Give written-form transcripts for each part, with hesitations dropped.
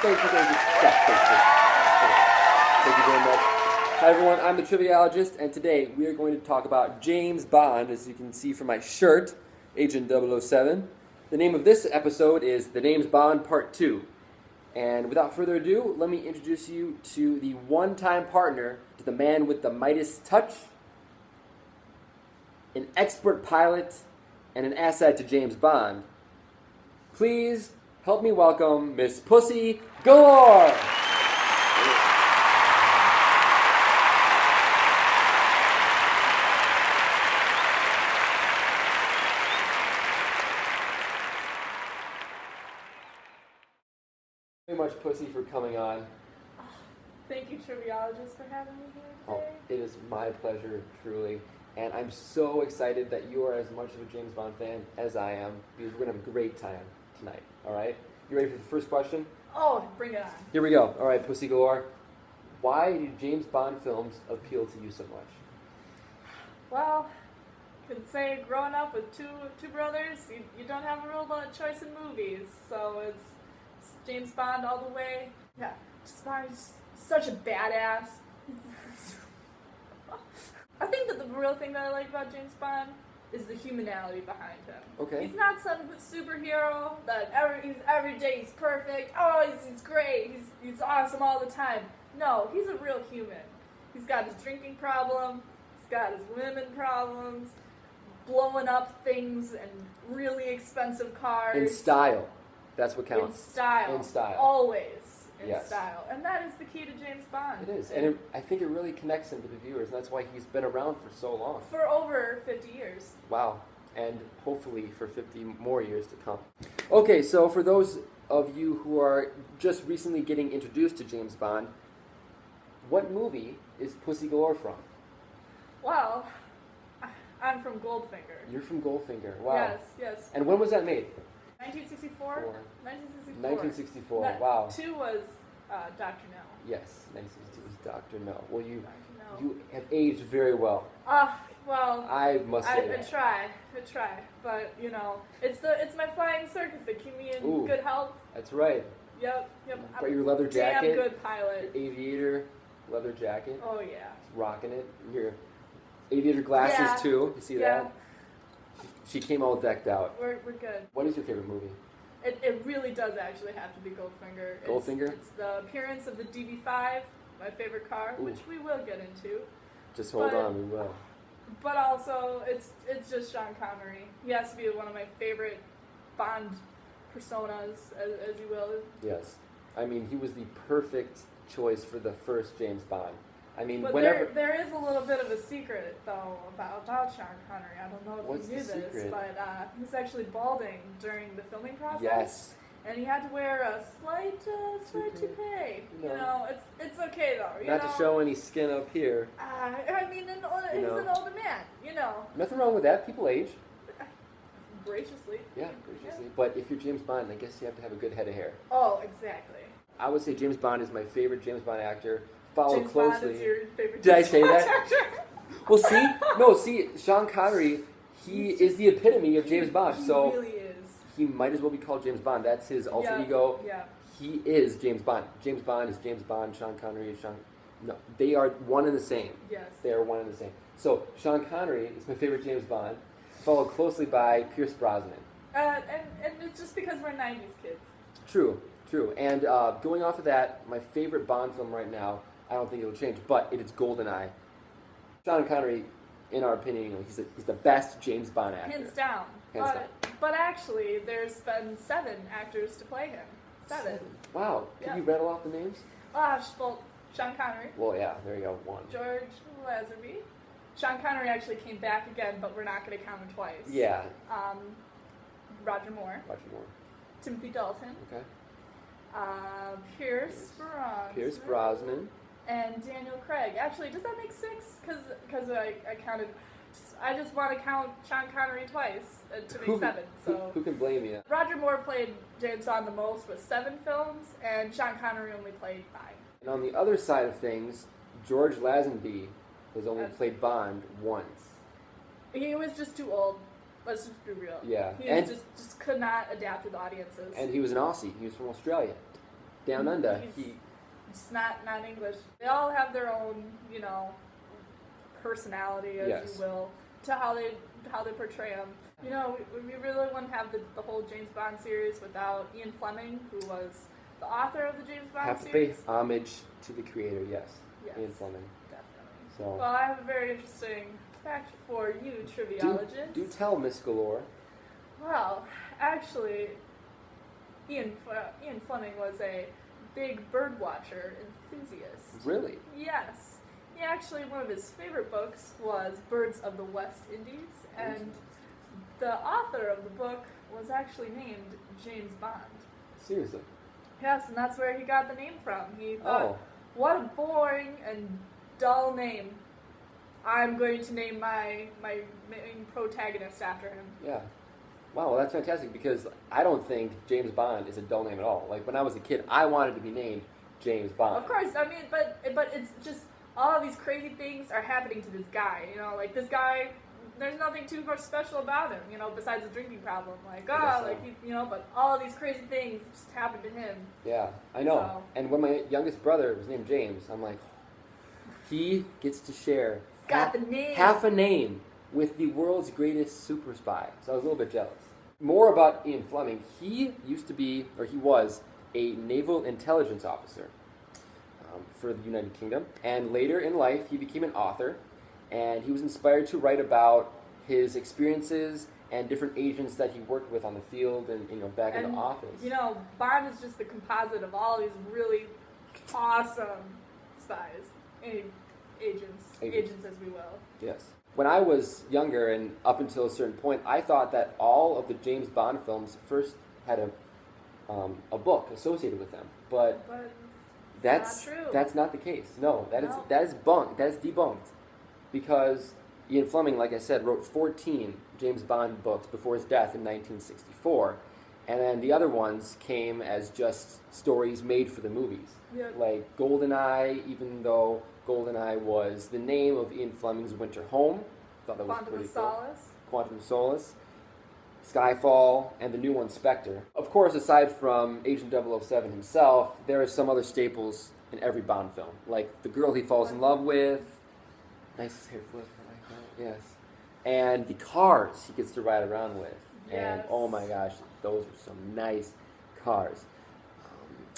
Thank you. Yeah, thank you very much. Hi everyone, I'm the Triviologist, and today we are going to talk about James Bond, as you can see from my shirt, Agent 007. The name of this episode is The James Bond Part 2. And without further ado, let me introduce you to the one-time partner to the man with the Midas touch, an expert pilot, and an asset to James Bond. Please help me welcome Miss Pussy Galore! Very much, Pussy, for coming on. Thank you, Triviologist, for having me here today. Oh, it is my pleasure, truly. And I'm so excited that you are as much of a James Bond fan as I am, because we're going to have a great time tonight, all right? You ready for the first question? Oh, bring it on. Here we go. All right, Pussy Galore. Why do James Bond films appeal to you so much? Well, I could say growing up with two brothers, you don't have a real lot of choice in movies, so it's James Bond all the way. Yeah, James Bond is such a badass. I think that the real thing that I like about James Bond is the humanity behind him. Okay. He's not some superhero that every day he's perfect. Oh, he's great. He's awesome all the time. No, he's a real human. He's got his drinking problem. He's got his women problems. Blowing up things and really expensive cars. In style. That's what counts. In style. In style. Always in Yes. style. And that is the key to James Bond. It is. And I think it really connects him to the viewers, and that's why he's been around for so long. For over 50 years. Wow. And hopefully for 50 more years to come. Okay, so for those of you who are just recently getting introduced to James Bond, what movie is Pussy Galore from? Well, I'm from Goldfinger. You're from Goldfinger. Wow. Yes. And when was that made? 1964? 1964. 1964. That, Wow. 2 was Dr. No. Yes, 1962 was Dr. No. Well, you Dr. No. you have aged very well. Well, I must say I that. try, but you know, it's my flying circus that keep me in Ooh. good health. That's right. Yep. Got your leather jacket. Damn good pilot. Your aviator leather jacket. Oh yeah. Just rocking it. Your aviator glasses too. You see that? She came all decked out. We're good. What is your favorite movie? It really does actually have to be Goldfinger. Goldfinger? It's the appearance of the DB5, my favorite car, Ooh. which we will get into. Just hold on, we will. But also, it's just Sean Connery. He has to be one of my favorite Bond personas, as you will. Yes. I mean, he was the perfect choice for the first James Bond. I mean, But whenever... there is a little bit of a secret, though, about Sean Connery. I don't know if What's you knew the this, secret? but he was actually balding during the filming process. Yes. And he had to wear a slight toupee. You know, it's okay, though. Not to show any skin up here. I mean, he's an older man, you know. Nothing wrong with that. People age. Graciously. Yeah, graciously. But if you're James Bond, I guess you have to have a good head of hair. Oh, exactly. I would say James Bond is my favorite James Bond actor. Followed James closely. Bond is your favorite Did I James say Bond that? actor? Well, see, Sean Connery, he is the epitome of James Bond. He So really is. he might as well be called James Bond. That's his alter ego. Yeah. He is James Bond. James Bond is James Bond. Sean Connery is Sean. No, they are one and the same. Yes. They are one and the same. So Sean Connery is my favorite James Bond, followed closely by Pierce Brosnan. And it's just because we're 90s kids. True. And going off of that, my favorite Bond film right now, I don't think it'll change, but it is GoldenEye. Sean Connery, in our opinion, he's the best James Bond actor. Hands down. But actually, there's been 7 actors to play him. 7. Wow. Can you rattle off the names? Well, Sean Connery. Well, yeah, there you go. 1. George Lazenby. Sean Connery actually came back again, but we're not going to count him twice. Yeah. Roger Moore. Timothy Dalton. Okay. Pierce Brosnan. And Daniel Craig. Actually, does that make 6? Because I counted. I just want to count Sean Connery twice to make 7. So who can blame you? Roger Moore played James Bond the most with 7 films, and Sean Connery only played 5. And on the other side of things, George Lazenby has only played Bond once. He was just too old. Let's just be real. Yeah. He just could not adapt with audiences. And he was an Aussie. He was from Australia. Down under. He's just not English. They all have their own, personality, as you will, to how they portray them. We really wouldn't have the whole James Bond series without Ian Fleming, who was the author of the James Bond series. Have to pay homage to the creator, yes. Ian Fleming. Definitely. So, well, I have a very interesting fact for you, triviologist. Do tell, Miss Galore. Well, actually, Ian Fleming was a big bird watcher enthusiast. Really? Yes. He actually, one of his favorite books was Birds of the West Indies, and the author of the book was actually named James Bond. Seriously? Yes, and that's where he got the name from. He thought, what a boring and dull name. I'm going to name my main protagonist after him. Yeah. Wow, well, that's fantastic, because I don't think James Bond is a dull name at all. Like, when I was a kid, I wanted to be named James Bond. Of course, I mean, but it's just, all of these crazy things are happening to this guy, like, this guy, there's nothing too much special about him, besides his drinking problem. Like, but all of these crazy things just happened to him. Yeah, I know. So. And when my youngest brother was named James, I'm like, he gets to share Got the name. half a name with the world's greatest super spy. So I was a little bit jealous. More about Ian Fleming. He was a naval intelligence officer for the United Kingdom. And later in life, he became an author. And he was inspired to write about his experiences and different agents that he worked with on the field and back in the office. Bond is just the composite of all these really awesome spies, agents as we will. Yes. When I was younger and up until a certain point, I thought that all of the James Bond films first had a book associated with them, but that's not true. That's not the case. No, that is debunked, because Ian Fleming, like I said, wrote 14 James Bond books before his death in 1964, and then the other ones came as just stories made for the movies, like GoldenEye, even though GoldenEye was the name of Ian Fleming's winter home. Thought that was pretty cool. Quantum of Solace, Skyfall, and the new one, Spectre. Of course, aside from Agent 007 himself, there are some other staples in every Bond film, like the girl he falls in love with. Nice hair flip, I like that. Yes. And the cars he gets to ride around with. Yes. And oh my gosh, those are some nice cars.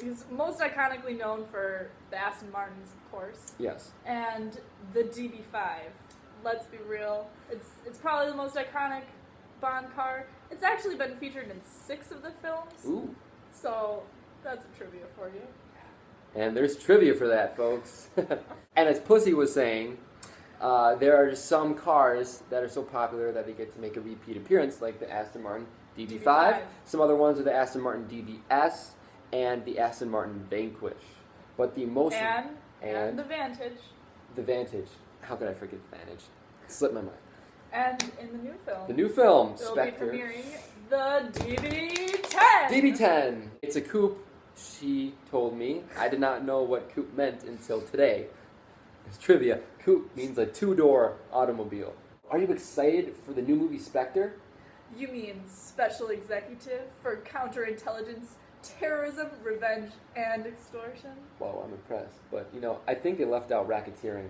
He's most iconically known for the Aston Martins, of course. Yes. And the DB5. Let's be real. It's probably the most iconic Bond car. It's actually been featured in 6 of the films. Ooh. So that's a trivia for you. And there's trivia for that, folks. And as Pussy was saying, there are some cars that are so popular that they get to make a repeat appearance, like the Aston Martin DB5. Some other ones are the Aston Martin DBS and the Aston Martin Vanquish. But the most... And the Vantage. The Vantage. How could I forget the Vantage? It slipped my mind. And in the new film. The new film, they'll Spectre. Be premiering the DB10. DB10. It's a coupe, she told me. I did not know what coupe meant until today. It's trivia. Coupe means a 2-door automobile. Are you excited for the new movie Spectre? You mean special executive for counterintelligence, terrorism, revenge, and extortion? Well, I'm impressed. But, I think they left out racketeering.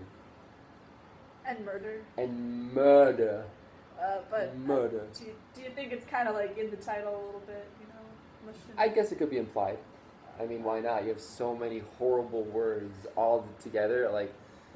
And murder. And murder. Murder. Do you think it's kind of like in the title a little bit, I guess it could be implied. I mean, why not? You have so many horrible words all together, like...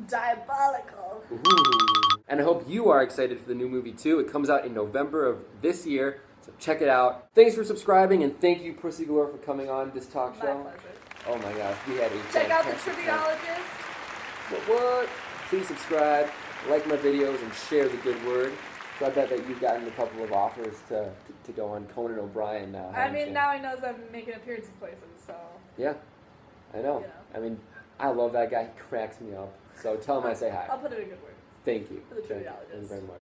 Diabolical. Ooh. And I hope you are excited for the new movie, too. It comes out in November of this year, so check it out. Thanks for subscribing, and thank you, Pussy Galore, for coming on this talk show. My pleasure. Oh my gosh, we had a Check out the fantastic Triviologist. What? Please subscribe, like my videos, and share the good word. So I bet that you've gotten a couple of offers to go on Conan O'Brien now. I mean, now he knows I'm making appearances places, so... Yeah, I know. I mean, I love that guy. He cracks me up. So tell him I say hi. I'll put in a good word. Thank you. For the Triviologist. Thank you very much.